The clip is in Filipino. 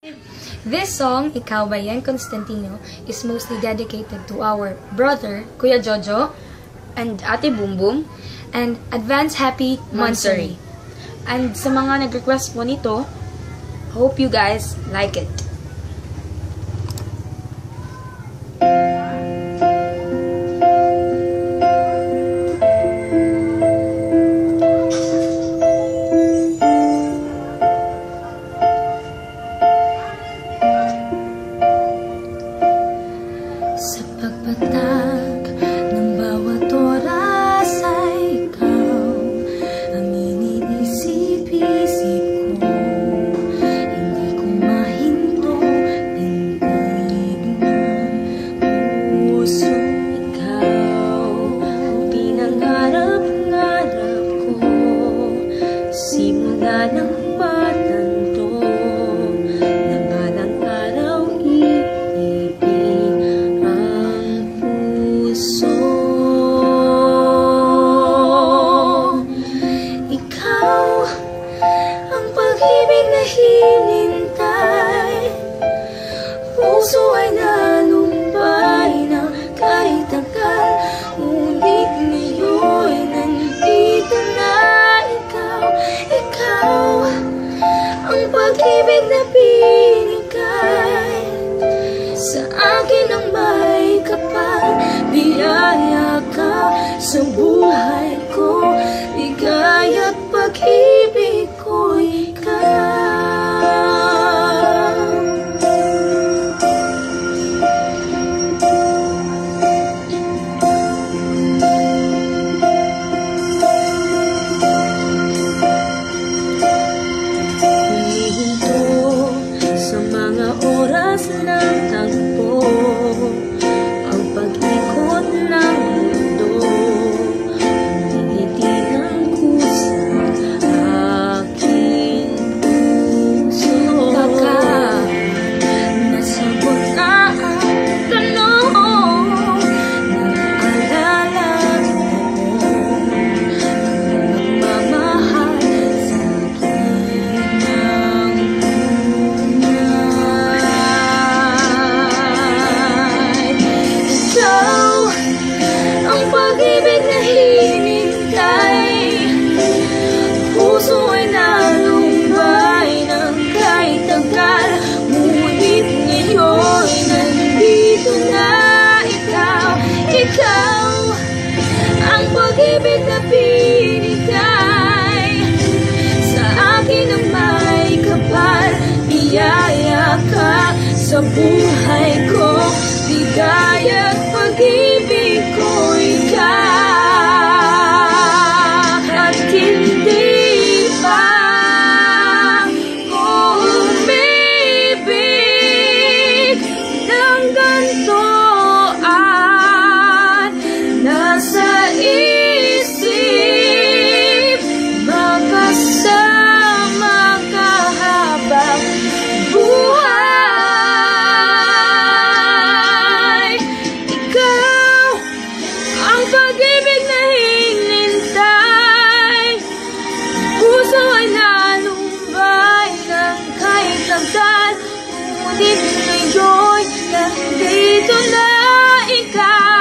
This song, Ikaw by Yen Constantino, is mostly dedicated to our brother, Kuya Jojo, and Ate Boom Boom, and advance happy Monthsary. And sa mga nag-request po nito, hope you guys like it. Sa pagpatak ng bawat oras ay ikaw ang iniisip-isip ko. Hindi ko mahinto, tindig ng puso. Ikaw ang pinangarap-ngarap ko simula ng patanto na balang araw hinintay, puso ay nalumbay na kahit tagal, ngunit ngayon nandito na ikaw. Ikaw ang pag-ibig na binigay sa akin ang may kapal. Biyaya ka sa buhay ko, ligaya at pag-ibig ko ikaw. Ng tagpo, ang pag-ikot ng mundo, ngiti ng kusa aking puso. Baka nasagot na ang tanong, naalala mo magmamahal sa akin ng pag-ibig na hinintay, puso ay nalumbay ng kahit tagal, ngunit ngayon nandito na ikaw. Ikaw ang pag-ibig na binigay sa akin ang may kapal. Biyaya ka sa buhay ko, ligaya at pag-ibig ko at hindi pa umibig ng ganito at nasa isip makasama ka habang buhay. Ikaw ang pag-ibig na hinintay, puso ay nalumbay ng kahit tagal, ngunit ngayon nandito na ikaw.